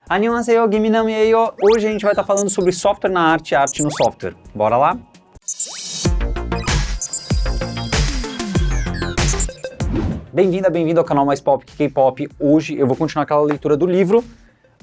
Annyeonghaseyo, Giminamieyo. Hoje a gente vai estar falando sobre software na arte e arte no software. Bora lá? Bem-vinda, bem-vindo ao canal Mais Pop que K-Pop. Hoje eu vou continuar aquela leitura do livro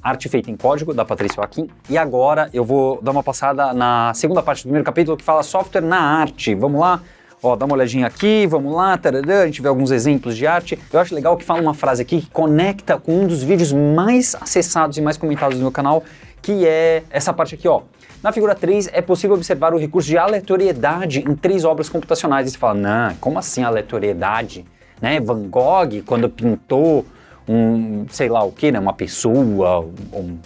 Arte Feita em Código, da Patrícia Joaquim. E agora eu vou dar uma passada na segunda parte do primeiro capítulo que fala software na arte. Vamos lá? Ó, dá uma olhadinha aqui, vamos lá, tarará, a gente vê alguns exemplos de arte. Eu acho legal que fala uma frase aqui que conecta com um dos vídeos mais acessados e mais comentados do meu canal, que é essa parte aqui, ó. Na figura 3 é possível observar o recurso de aleatoriedade em 3 obras computacionais. E você fala, não, como assim aleatoriedade? Né? Van Gogh, quando pintou sei lá o que, né? Uma pessoa, um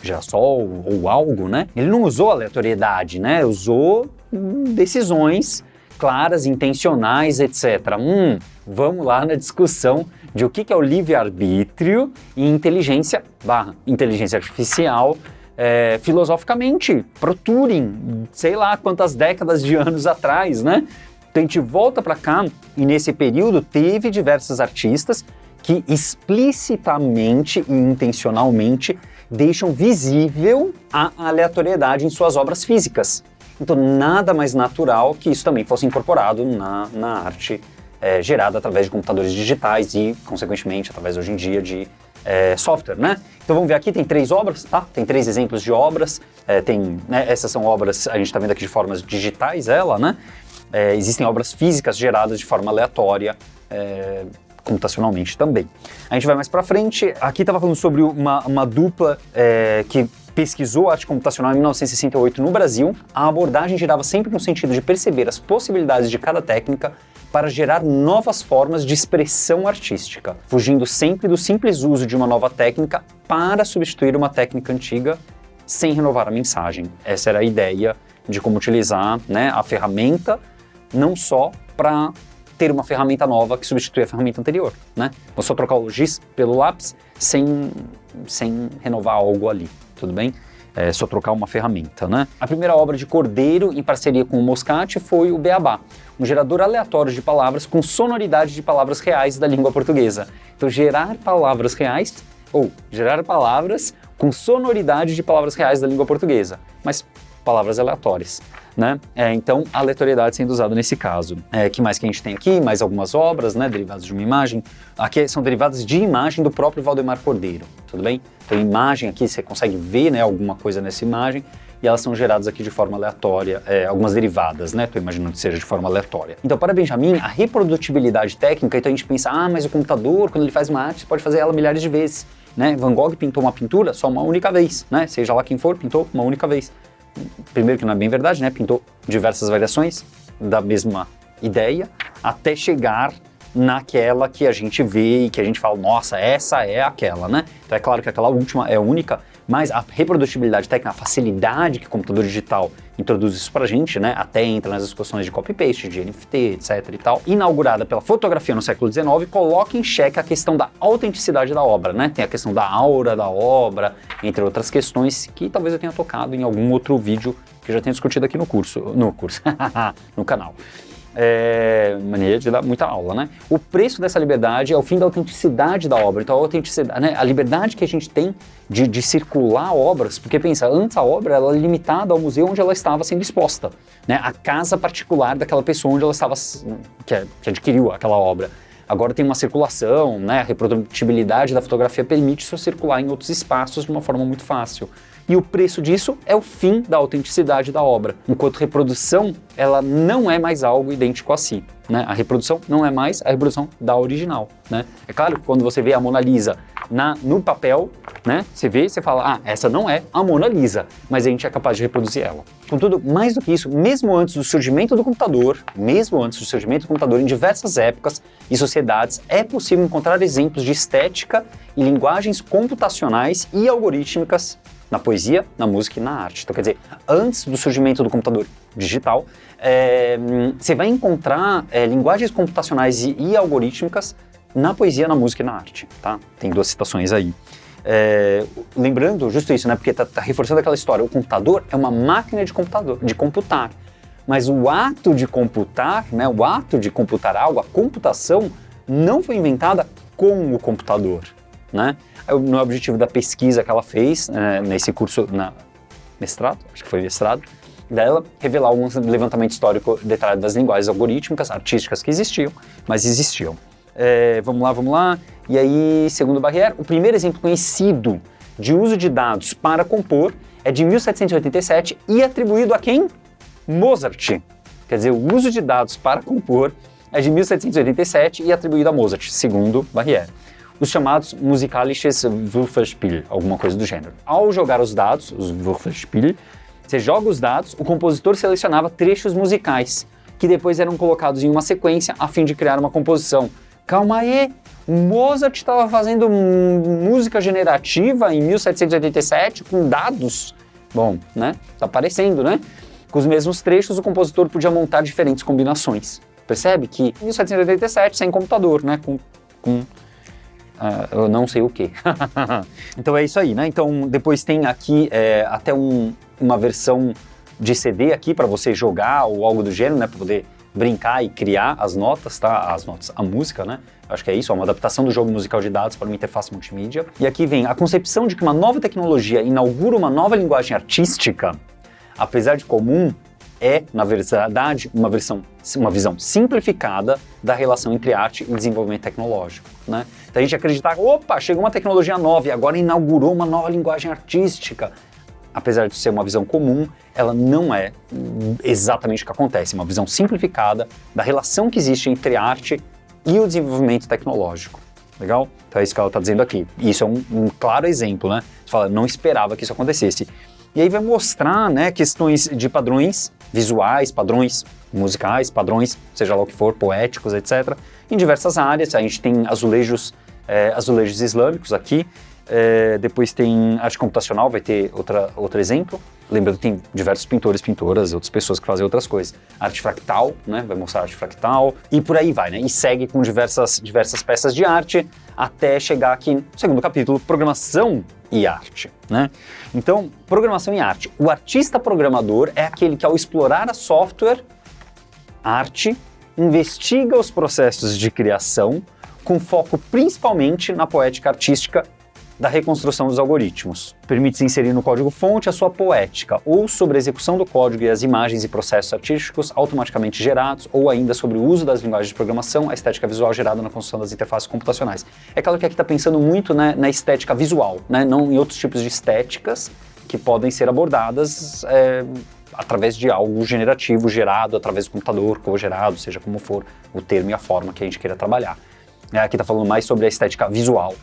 girassol ou algo, né? Ele não usou aleatoriedade, né? Usou decisões claras, intencionais, etc. Vamos lá na discussão de o que é o livre-arbítrio e inteligência artificial, filosoficamente, pro Turing, sei lá quantas décadas de anos atrás, né? Então a gente volta para cá e nesse período teve diversos artistas que explicitamente e intencionalmente deixam visível a aleatoriedade em suas obras físicas. Então nada mais natural que isso também fosse incorporado na arte gerada através de computadores digitais e, consequentemente, através hoje em dia de software, né? Então vamos ver aqui, tem 3 obras, tá? Tem 3 exemplos de obras, essas são obras, a gente está vendo aqui de formas digitais, né? Existem obras físicas geradas de forma aleatória, computacionalmente também. A gente vai mais para frente, aqui estava falando sobre uma dupla que pesquisou arte computacional em 1968 no Brasil. A abordagem girava sempre no sentido de perceber as possibilidades de cada técnica para gerar novas formas de expressão artística, fugindo sempre do simples uso de uma nova técnica para substituir uma técnica antiga sem renovar a mensagem. Essa era a ideia de como utilizar, né, a ferramenta, não só para ter uma ferramenta nova que substitui a ferramenta anterior, né? Vou só trocar o giz pelo lápis sem renovar algo ali, tudo bem? Só trocar uma ferramenta, né? A primeira obra de Cordeiro, em parceria com o Moscati, foi o Beabá, um gerador aleatório de palavras com sonoridade de palavras reais da língua portuguesa. Então, gerar palavras reais, ou gerar palavras com sonoridade de palavras reais da língua portuguesa, mas palavras aleatórias, né? Então, a aleatoriedade sendo usada nesse caso. Que mais que a gente tem aqui? Mais algumas obras, né? Derivadas de uma imagem. Aqui são derivadas de imagem do próprio Valdemar Cordeiro, tudo bem? Então, imagem aqui, você consegue ver, né, alguma coisa nessa imagem e elas são geradas aqui de forma aleatória, algumas derivadas, né? Estou imaginando que seja de forma aleatória. Então, para Benjamin, a reprodutibilidade técnica, então a gente pensa, mas o computador, quando ele faz uma arte, pode fazer ela milhares de vezes, né? Van Gogh pintou uma pintura só uma única vez, né? Seja lá quem for, pintou uma única vez. Primeiro que não é bem verdade, né? Pintou diversas variações da mesma ideia até chegar naquela que a gente vê e que a gente fala, nossa, essa é aquela, né? Então é claro que aquela última é única, mas a reprodutibilidade técnica, a facilidade que o computador digital introduz isso pra gente, né? Até entra nas discussões de copy-paste, de NFT, etc e tal, inaugurada pela fotografia no século XIX, coloca em xeque a questão da autenticidade da obra, né? Tem a questão da aura da obra, entre outras questões que talvez eu tenha tocado em algum outro vídeo que eu já tenho discutido aqui no no canal. Mania de dar muita aula, né? O preço dessa liberdade é o fim da autenticidade da obra. Então a autenticidade, né? A liberdade que a gente tem de circular obras, porque pensa, antes a obra era limitada ao museu onde ela estava sendo exposta, né? A casa particular daquela pessoa onde ela estava, que adquiriu aquela obra. Agora tem uma circulação, né? A reprodutibilidade da fotografia permite isso circular em outros espaços de uma forma muito fácil. E o preço disso é o fim da autenticidade da obra. Enquanto reprodução, ela não é mais algo idêntico a si, né? A reprodução não é mais a reprodução da original, né? É claro que quando você vê a Mona Lisa no papel, né? Você vê e você fala, essa não é a Mona Lisa, mas a gente é capaz de reproduzir ela. Contudo, mais do que isso, mesmo antes do surgimento do computador, em diversas épocas e sociedades, é possível encontrar exemplos de estética e linguagens computacionais e algorítmicas na poesia, na música e na arte. Então, quer dizer, antes do surgimento do computador digital, você vai encontrar linguagens computacionais e algorítmicas na poesia, na música e na arte, tá? Tem 2 citações aí. Lembrando justo isso, né? Porque tá reforçando aquela história, o computador é uma máquina de computar, mas o ato de computar, né? O ato de computar algo, a computação, não foi inventada com o computador, né? no objetivo da pesquisa que ela fez, nesse curso, mestrado, acho que foi mestrado, dela, revelar um levantamento histórico detalhado das linguagens algorítmicas, artísticas que existiam, mas existiam. Vamos lá. E aí, segundo Barrière, o primeiro exemplo conhecido de uso de dados para compor é de 1787 e atribuído a quem? Mozart. Quer dizer, o uso de dados para compor é de 1787 e atribuído a Mozart, segundo Barrière. Os chamados musikalisches Würfelspiel, alguma coisa do gênero. Ao jogar os dados, os Würfelspiel, você joga os dados, o compositor selecionava trechos musicais, que depois eram colocados em uma sequência a fim de criar uma composição. Calma aí, Mozart estava fazendo música generativa em 1787 com dados? Bom, né? Tá aparecendo, né? Com os mesmos trechos, o compositor podia montar diferentes combinações. Percebe que em 1787, sem computador, né? Eu não sei o que. Então é isso aí, né? Então depois tem aqui até uma versão de CD aqui para você jogar ou algo do gênero, né? Para poder brincar e criar as notas, tá? A música, né? Acho que é isso, uma adaptação do jogo musical de dados para uma interface multimídia. E aqui vem a concepção de que uma nova tecnologia inaugura uma nova linguagem artística, apesar de comum, é, na verdade, uma visão simplificada da relação entre arte e desenvolvimento tecnológico, né? Então a gente acreditar, opa, chegou uma tecnologia nova e agora inaugurou uma nova linguagem artística. Apesar de ser uma visão comum, ela não é exatamente o que acontece, uma visão simplificada da relação que existe entre a arte e o desenvolvimento tecnológico. Legal? Então é isso que ela está dizendo aqui. E isso é um claro exemplo, né? Você fala, não esperava que isso acontecesse. E aí vai mostrar, né, questões de padrões visuais, padrões musicais, padrões, seja lá o que for, poéticos, etc. Em diversas áreas. A gente tem azulejos islâmicos aqui. Depois tem arte computacional, vai ter outro exemplo. Lembrando que tem diversos pintores, pintoras, outras pessoas que fazem outras coisas. Arte fractal, né? Vai mostrar arte fractal e por aí vai, né? E segue com diversas peças de arte até chegar aqui no segundo capítulo, programação e arte, né? Então, programação e arte. O artista programador é aquele que, ao explorar a software, arte, investiga os processos de criação com foco principalmente na poética artística da reconstrução dos algoritmos. Permite-se inserir no código-fonte a sua poética, ou sobre a execução do código e as imagens e processos artísticos automaticamente gerados, ou ainda sobre o uso das linguagens de programação, a estética visual gerada na construção das interfaces computacionais. É claro que aqui está pensando muito, né, na estética visual, né, não em outros tipos de estéticas que podem ser abordadas através de algo generativo, gerado através do computador, co-gerado, seja como for o termo e a forma que a gente queira trabalhar. Aqui está falando mais sobre a estética visual,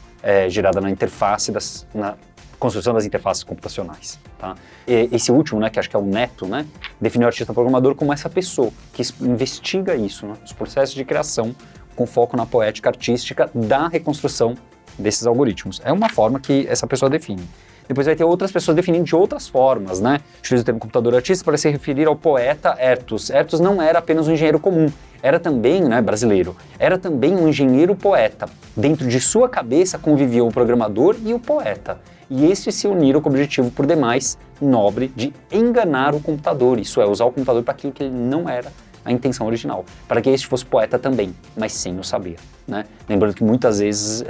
gerada na interface, na construção das interfaces computacionais. Tá? Esse último, né, que acho que é o Neto, né, definiu o artista programador como essa pessoa que investiga isso, né, os processos de criação com foco na poética artística da reconstrução desses algoritmos. É uma forma que essa pessoa define. Depois vai ter outras pessoas definindo de outras formas, né? Utiliza o termo computador artista para se referir ao poeta Hertus. Hertus não era apenas um engenheiro comum, era também, né, brasileiro, era também um engenheiro poeta. Dentro de sua cabeça conviviam o programador e o poeta. E estes se uniram com o objetivo por demais nobre de enganar o computador, isso é, usar o computador para aquilo que ele não era a intenção original, para que este fosse poeta também, mas sem o saber, né? Lembrando que muitas vezes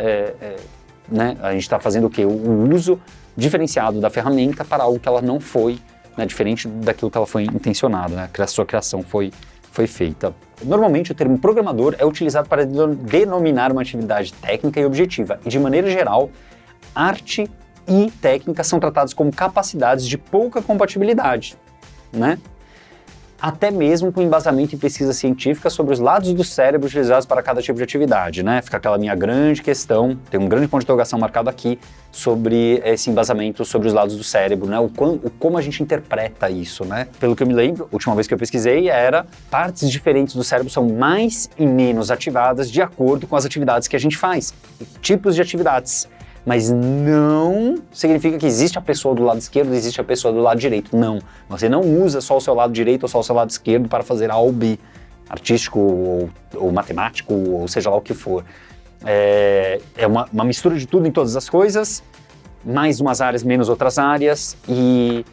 né, a gente está fazendo o quê? O uso diferenciado da ferramenta para algo que ela não foi, né, diferente daquilo que ela foi intencionada, né, que a sua criação foi feita. Normalmente o termo programador é utilizado para denominar uma atividade técnica e objetiva, e de maneira geral, arte e técnica são tratados como capacidades de pouca compatibilidade, né? Até mesmo com embasamento em pesquisa científica sobre os lados do cérebro utilizados para cada tipo de atividade, né? Fica aquela minha grande questão, tem um grande ponto de interrogação marcado aqui sobre esse embasamento sobre os lados do cérebro, né? Como a gente interpreta isso, né? Pelo que eu me lembro, a última vez que eu pesquisei era partes diferentes do cérebro são mais e menos ativadas de acordo com as atividades que a gente faz, tipos de atividades. Mas não significa que existe a pessoa do lado esquerdo e existe a pessoa do lado direito. Não. Você não usa só o seu lado direito ou só o seu lado esquerdo para fazer A ou B, artístico ou matemático, ou seja lá o que for. É uma mistura de tudo em todas as coisas, mais umas áreas, menos outras áreas, e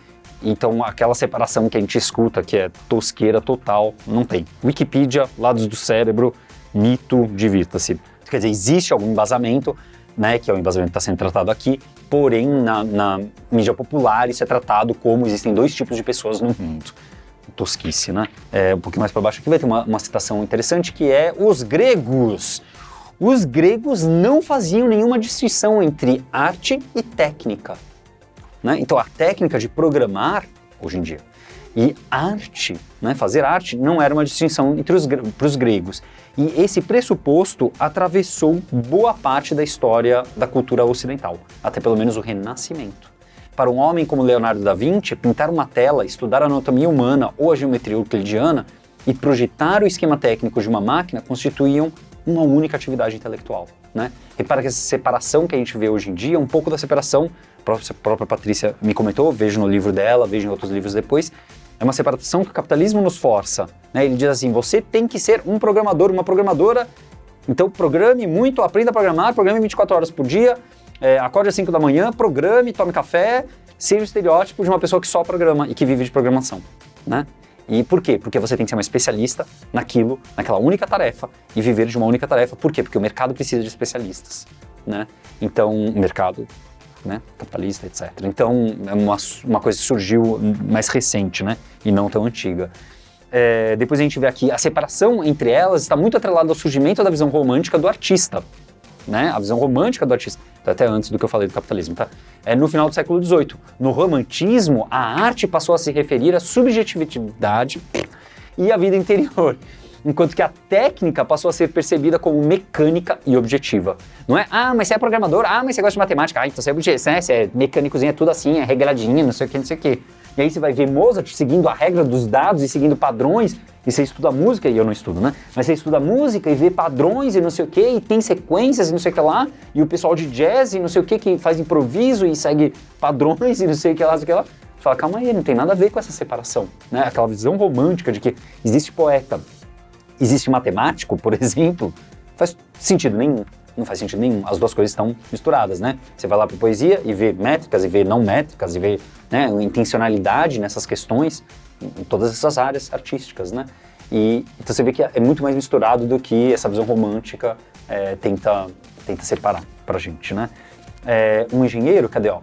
então aquela separação que a gente escuta, que é tosqueira total, não tem. Wikipedia, lados do cérebro, mito, divirta-se. Quer dizer, existe algum embasamento, né, que é o embasamento que está sendo tratado aqui, porém na mídia popular isso é tratado como existem dois tipos de pessoas no mundo. Tosquice, né? Um pouquinho mais para baixo aqui vai ter uma citação interessante que é os gregos. Os gregos não faziam nenhuma distinção entre arte e técnica, né? Então a técnica de programar, hoje em dia, e arte, né, fazer arte, não era uma distinção entre os gregos. E esse pressuposto atravessou boa parte da história da cultura ocidental, até pelo menos o Renascimento. Para um homem como Leonardo da Vinci, pintar uma tela, estudar a anatomia humana ou a geometria euclidiana e projetar o esquema técnico de uma máquina constituíam uma única atividade intelectual, né? Repara que essa separação que a gente vê hoje em dia, um pouco da separação, a própria Patrícia me comentou, vejo no livro dela, vejo em outros livros depois, é uma separação que o capitalismo nos força, né? Ele diz assim, você tem que ser um programador, uma programadora, então programe muito, aprenda a programar, programe 24 horas por dia, acorde às 5 da manhã, programe, tome café, seja o estereótipo de uma pessoa que só programa e que vive de programação, né? E por quê? Porque você tem que ser uma especialista naquilo, naquela única tarefa e viver de uma única tarefa. Por quê? Porque o mercado precisa de especialistas, né? Então, o mercado, né, capitalista, etc. Então, é uma coisa que surgiu mais recente, né, e não tão antiga. Depois a gente vê aqui, a separação entre elas está muito atrelada ao surgimento da visão romântica do artista, né, a visão romântica do artista, até antes do que eu falei do capitalismo, tá? No final do século XVIII. No romantismo, a arte passou a se referir à subjetividade e à vida interior, enquanto que a técnica passou a ser percebida como mecânica e objetiva. Não é, mas você é programador, mas você gosta de matemática, então você é mecânicozinho, é tudo assim, é regradinho, não sei o que, não sei o que. E aí você vai ver Mozart seguindo a regra dos dados e seguindo padrões, e você estuda música, e eu não estudo, né? Mas você estuda música e vê padrões e não sei o que, e tem sequências e não sei o que lá, e o pessoal de jazz e não sei o que faz improviso e segue padrões e não sei o que lá, não sei o que lá. Você fala, calma aí, não tem nada a ver com essa separação, né? Aquela visão romântica de que existe poeta, existe matemático, por exemplo, faz sentido nenhum. Não faz sentido nenhum. As duas coisas estão misturadas, né? Você vai lá para poesia e vê métricas e vê não métricas e vê, né, intencionalidade nessas questões em todas essas áreas artísticas, né? E então você vê que é muito mais misturado do que essa visão romântica tenta separar pra gente, né? Um engenheiro, cadê, ó?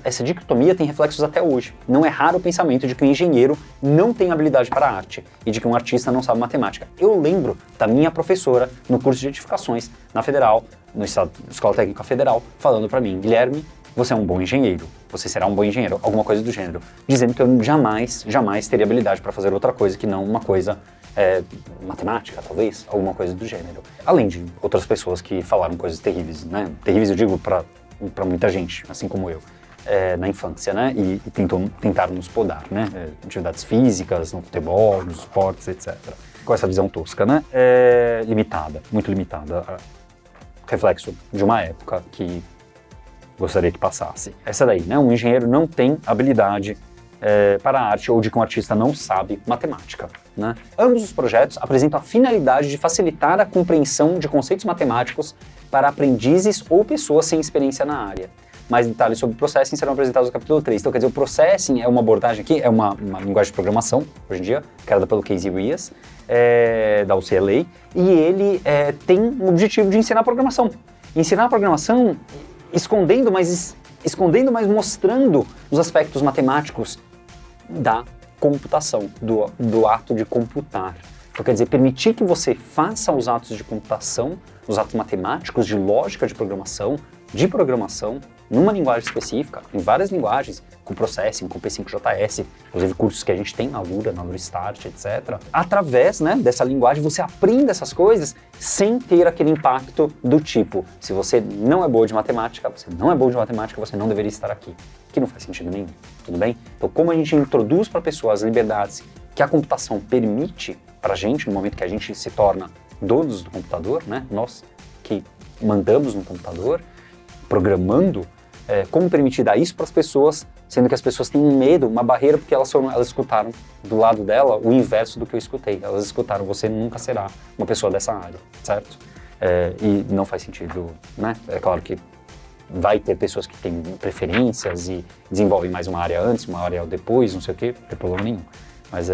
Essa dicotomia tem reflexos até hoje. Não é raro o pensamento de que um engenheiro não tem habilidade para a arte e de que um artista não sabe matemática. Eu lembro da minha professora no curso de edificações na Federal, no Escola Técnica Federal, falando para mim, Guilherme, você é um bom engenheiro, você será um bom engenheiro, alguma coisa do gênero, dizendo que eu jamais teria habilidade para fazer outra coisa que não uma coisa matemática, talvez, alguma coisa do gênero. Além de outras pessoas que falaram coisas terríveis, né? Terríveis eu digo para muita gente, assim como eu, na infância, né? E tentaram nos podar, né? Atividades físicas, no futebol, nos esportes, etc. Com essa visão tosca, né? Limitada, muito limitada. Reflexo de uma época que gostaria que passasse. Essa daí, né? Um engenheiro não tem habilidade para a arte ou de que um artista não sabe matemática, né? Ambos os projetos apresentam a finalidade de facilitar a compreensão de conceitos matemáticos para aprendizes ou pessoas sem experiência na área. Mais detalhes sobre o processing serão apresentados no capítulo 3. Então, quer dizer, o processing é uma abordagem aqui, é uma linguagem de programação, hoje em dia, criada pelo Casey Reas, da UCLA, e ele tem o objetivo de ensinar programação. Ensinar programação escondendo, mas mostrando os aspectos matemáticos da computação, do ato de computar. Então, quer dizer, permitir que você faça os atos de computação, os atos matemáticos, de lógica de programação, numa linguagem específica, em várias linguagens, com Processing, com P5JS, inclusive cursos que a gente tem na Lura Start, etc. Através, né, dessa linguagem, você aprende essas coisas sem ter aquele impacto do tipo, se você não é boa de matemática, você não deveria estar aqui. Que não faz sentido nenhum, tudo bem? Então, como a gente introduz para pessoas as liberdades que a computação permite para a gente, no momento que a gente se torna donos do computador, né, nós que mandamos no computador, programando, como permitir dar isso para as pessoas, sendo que as pessoas têm medo, uma barreira, porque elas escutaram do lado dela o inverso do que eu escutei. Elas escutaram, você nunca será uma pessoa dessa área, certo? E não faz sentido, né? É claro que vai ter pessoas que têm preferências e desenvolvem mais uma área antes, uma área depois, não sei o quê, não tem problema nenhum. Mas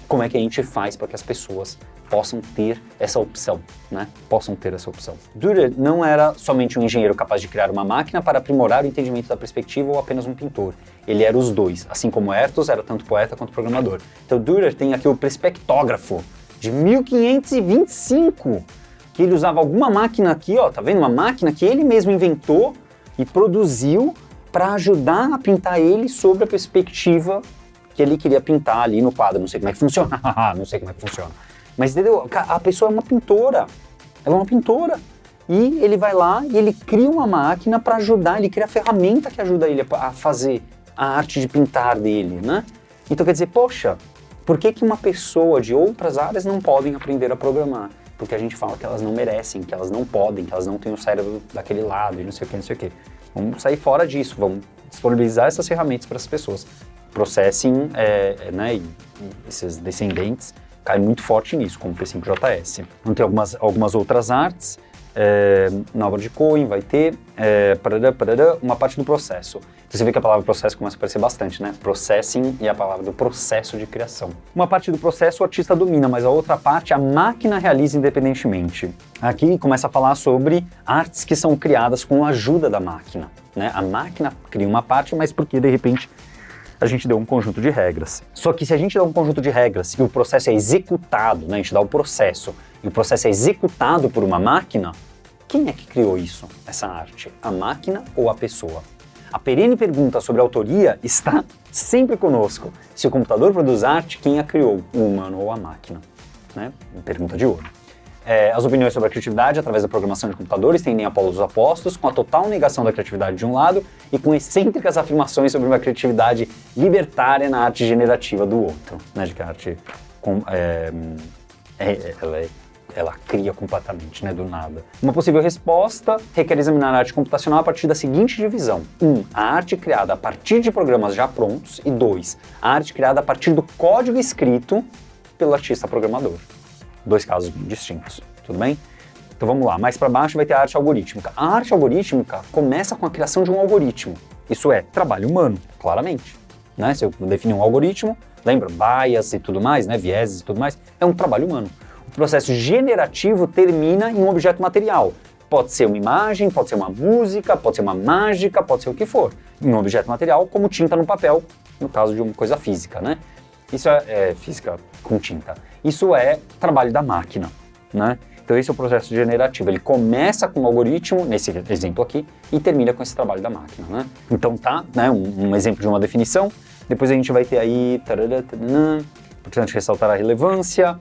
como é que a gente faz para que as pessoas possam ter essa opção, né? Possam ter essa opção. Dürer não era somente um engenheiro capaz de criar uma máquina para aprimorar o entendimento da perspectiva ou apenas um pintor. Ele era os dois, assim como Hertz era tanto poeta quanto programador. Então Dürer tem aqui o perspectógrafo de 1525, que ele usava alguma máquina aqui, ó, tá vendo? Uma máquina que ele mesmo inventou e produziu para ajudar a pintar ele sobre a perspectiva que ele queria pintar ali no quadro. Não sei como é que funciona, não sei como é que funciona. Mas entendeu? A pessoa é uma pintora, ela é uma pintora. E ele vai lá e ele cria uma máquina para ajudar, ele cria a ferramenta que ajuda ele a fazer a arte de pintar dele, né? Então quer dizer, poxa, por que uma pessoa de outras áreas não podem aprender a programar? Porque a gente fala que elas não merecem, que elas não podem, que elas não têm o cérebro daquele lado e não sei o que, não sei o que. Vamos sair fora disso, vamos disponibilizar essas ferramentas para as pessoas. Processing, né, e esses descendentes caem muito forte nisso, como o P5JS. Então tem algumas outras artes, na obra de Cohen vai ter uma parte do processo. Então você vê que a palavra processo começa a aparecer bastante, né? Processing e a palavra do processo de criação. Uma parte do processo o artista domina, mas a outra parte a máquina realiza independentemente. Aqui começa a falar sobre artes que são criadas com a ajuda da máquina, né? A máquina cria uma parte, mas porque de repente a gente deu um conjunto de regras. Só que se a gente dá um conjunto de regras e o processo é executado, né, a gente dá o processo, e o processo é executado por uma máquina, quem é que criou isso, essa arte? A máquina ou a pessoa? A perene pergunta sobre a autoria está sempre conosco. Se o computador produz arte, quem a criou? O humano ou a máquina? Né? Pergunta de ouro. As opiniões sobre a criatividade através da programação de computadores tendem a polos opostos, com a total negação da criatividade de um lado e com excêntricas afirmações sobre uma criatividade libertária na arte generativa do outro, né? De que a arte ela cria completamente, né? Do nada. Uma possível resposta requer examinar a arte computacional a partir da seguinte divisão: 1. A arte criada a partir de programas já prontos, e 2. A arte criada a partir do código escrito pelo artista programador. Dois casos bem distintos, tudo bem? Então vamos lá, mais para baixo vai ter a arte algorítmica. A arte algorítmica começa com a criação de um algoritmo. Isso é trabalho humano, claramente. Né? Se eu definir um algoritmo, lembra, bias e tudo mais, né? Vieses e tudo mais, é um trabalho humano. O processo generativo termina em um objeto material. Pode ser uma imagem, pode ser uma música, pode ser uma mágica, pode ser o que for. Em um objeto material, como tinta no papel, no caso de uma coisa física, né? Isso é física com tinta. Isso é trabalho da máquina, né? Então esse é o processo generativo. Ele começa com um algoritmo, nesse exemplo aqui, e termina com esse trabalho da máquina, né? Então tá, né, um exemplo de uma definição. Depois a gente vai ter aí, importante ressaltar a relevância.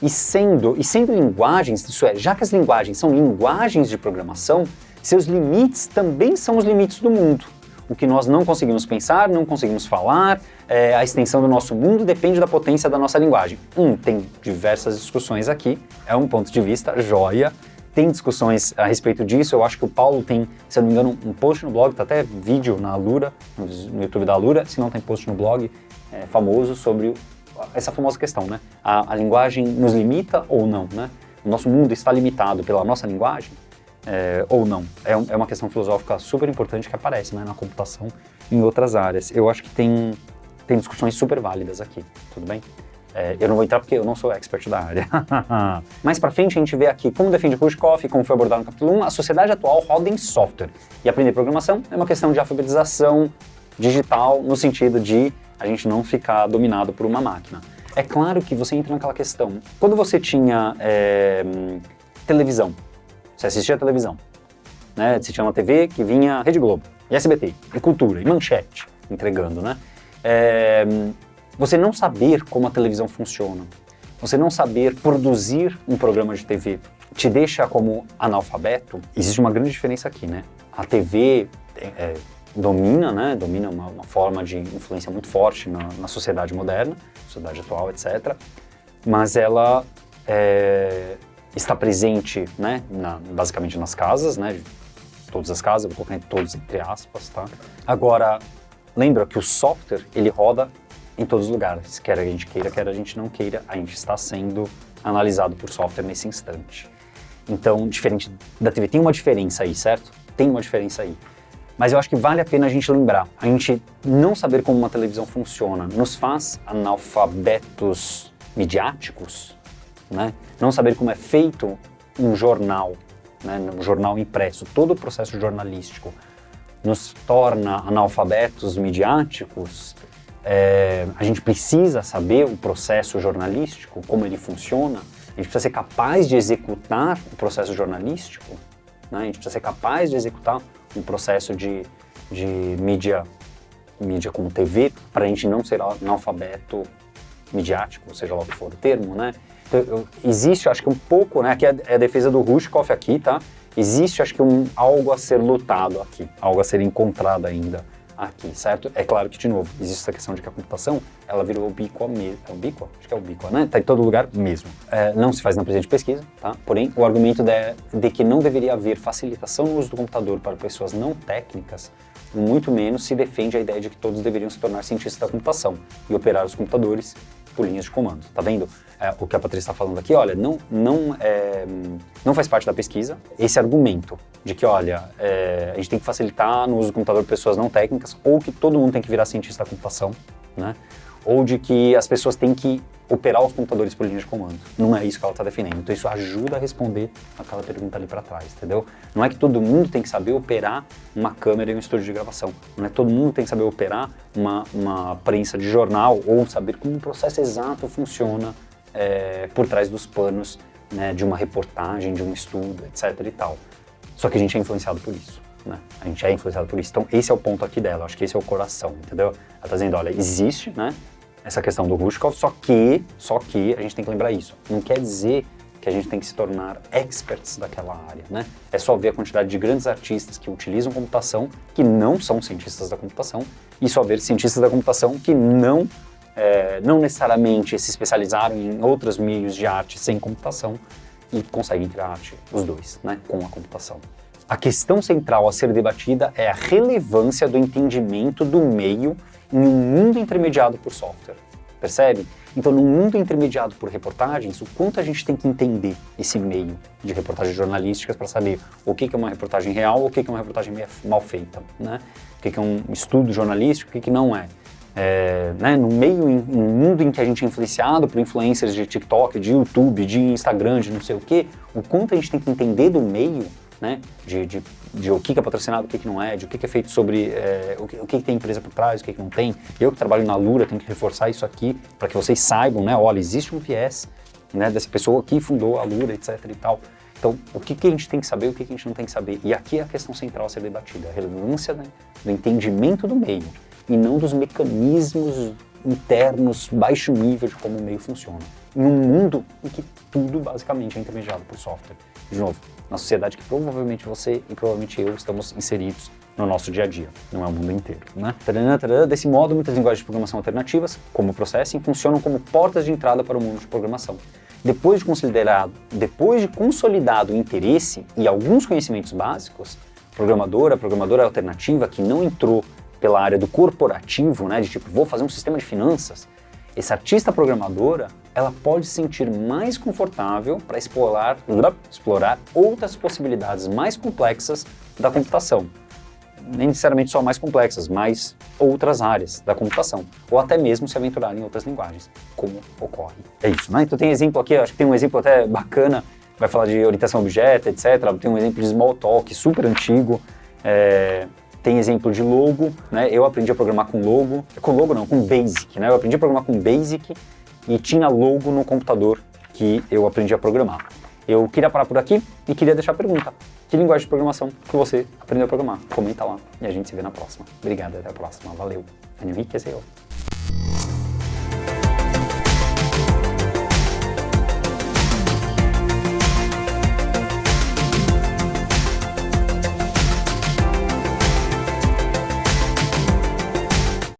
E sendo linguagens, isso é, já que as linguagens são linguagens de programação, seus limites também são os limites do mundo. O que nós não conseguimos pensar, não conseguimos falar, a extensão do nosso mundo depende da potência da nossa linguagem. Tem diversas discussões aqui, é um ponto de vista, joia. Tem discussões a respeito disso, eu acho que o Paulo tem, se eu não me engano, um post no blog, tá até vídeo na Alura, no YouTube da Alura, se não tem post no blog, famoso sobre essa famosa questão, né? A linguagem nos limita ou não, né? O nosso mundo está limitado pela nossa linguagem? Ou não. É uma questão filosófica super importante que aparece, né, na computação e em outras áreas. Eu acho que tem discussões super válidas aqui, tudo bem? Eu não vou entrar porque eu não sou expert da área. Mais pra frente a gente vê aqui como defende Rushkoff e como foi abordado no capítulo 1, a sociedade atual roda em software. E aprender programação é uma questão de alfabetização digital no sentido de a gente não ficar dominado por uma máquina. É claro que você entra naquela questão. Quando você tinha televisão, você assistia a televisão, né? Você tinha uma TV que vinha Rede Globo, e SBT, e Cultura, e Manchete, entregando, né? Você não saber como a televisão funciona, você não saber produzir um programa de TV, te deixa como analfabeto. Existe uma grande diferença aqui, né? A TV domina, né? Domina uma forma de influência muito forte na sociedade moderna, sociedade atual, etc. Mas ela está presente, né, basicamente nas casas, né, todas as casas, eu vou colocar em todos entre aspas, tá? Agora, lembra que o software, ele roda em todos os lugares, quer a gente queira, quer a gente não queira, a gente está sendo analisado por software nesse instante. Então, diferente da TV, tem uma diferença aí, certo? Tem uma diferença aí. Mas eu acho que vale a pena a gente lembrar. A gente não saber como uma televisão funciona nos faz analfabetos midiáticos, né? Não saber como é feito um jornal, né? Um jornal impresso, todo o processo jornalístico nos torna analfabetos midiáticos. A gente precisa saber o processo jornalístico, como ele funciona. A gente precisa ser capaz de executar o processo jornalístico, né? A gente precisa ser capaz de executar um processo de mídia como TV, para a gente não ser analfabeto midiático, seja lá o que for o termo, né? Então, existe, acho que um pouco, né? Aqui é a defesa do Rushkoff aqui, tá? Existe, acho que algo a ser lutado aqui, algo a ser encontrado ainda aqui, certo? É claro que, de novo, existe essa questão de que a computação, ela virou ubíqua mesmo. É ubíqua? Acho que é ubíqua, né? Tá em todo lugar mesmo. Não se faz na presente pesquisa, tá? Porém, o argumento de que não deveria haver facilitação no uso do computador para pessoas não técnicas, muito menos se defende a ideia de que todos deveriam se tornar cientistas da computação e operar os computadores por linhas de comando. Tá vendo? O que a Patrícia está falando aqui, olha, não faz parte da pesquisa esse argumento de que, olha, a gente tem que facilitar no uso do computador pessoas não técnicas, ou que todo mundo tem que virar cientista da computação, né? Ou de que as pessoas têm que operar os computadores por linha de comando. Não é isso que ela está defendendo. Então isso ajuda a responder aquela pergunta ali para trás, entendeu? Não é que todo mundo tem que saber operar uma câmera em um estúdio de gravação. Não é que todo mundo tem que saber operar uma prensa de jornal ou saber como um processo exato funciona por trás dos panos, né, de uma reportagem, de um estudo, etc e tal. Só que a gente é influenciado por isso, né? A gente é influenciado por isso. Então esse é o ponto aqui dela, acho que esse é o coração, entendeu? Ela está dizendo, olha, existe, né, essa questão do Rushkoff, só que a gente tem que lembrar isso. Não quer dizer que a gente tem que se tornar experts daquela área, né? É só ver a quantidade de grandes artistas que utilizam computação, que não são cientistas da computação, e só ver cientistas da computação que não necessariamente se especializaram em outros meios de arte sem computação e conseguem criar arte, os dois, né, com a computação. A questão central a ser debatida é a relevância do entendimento do meio em um mundo intermediado por software, percebe? Então, num mundo intermediado por reportagens, o quanto a gente tem que entender esse meio de reportagens jornalísticas para saber o que é uma reportagem real, o que é uma reportagem mal feita, né? O que é um estudo jornalístico, o que não é. Né, no mundo em que a gente é influenciado por influencers de TikTok, de YouTube, de Instagram, de não sei o quê, o quanto a gente tem que entender do meio, né, de o que é patrocinado, o que não é, de o que é feito sobre, o que tem empresa por trás, o que não tem. Eu que trabalho na Lura tenho que reforçar isso aqui para que vocês saibam, né, olha, existe um viés, né, dessa pessoa que fundou a Lura, etc e tal. Então, o que a gente tem que saber, o que a gente não tem que saber. E aqui é a questão central a ser debatida, a relevância, né, do entendimento do meio e não dos mecanismos internos, baixo nível de como o meio funciona. Em um mundo em que tudo basicamente é intermediado por software. De novo, na sociedade que provavelmente você e provavelmente eu estamos inseridos no nosso dia a dia, não é o mundo inteiro, né? Desse modo, muitas linguagens de programação alternativas, como o Processing, funcionam como portas de entrada para o mundo de programação. Depois de consolidado o interesse e alguns conhecimentos básicos, a programadora alternativa que não entrou pela área do corporativo, né, de tipo, vou fazer um sistema de finanças, essa artista programadora, ela pode se sentir mais confortável para explorar outras possibilidades mais complexas da computação. Nem necessariamente só mais complexas, mas outras áreas da computação. Ou até mesmo se aventurar em outras linguagens, como ocorre. É isso, né? Então tem exemplo aqui, acho que tem um exemplo até bacana, vai falar de orientação a objeto, etc. Tem um exemplo de Smalltalk, super antigo. Tem exemplo de logo, né? Eu aprendi a programar com logo. Com logo não, com Basic, né? Eu aprendi a programar com Basic e tinha logo no computador que eu aprendi a programar. Eu queria parar por aqui e queria deixar a pergunta. Que linguagem de programação que você aprendeu a programar? Comenta lá e a gente se vê na próxima. Obrigado, até a próxima. Valeu. Henrique, esse é eu.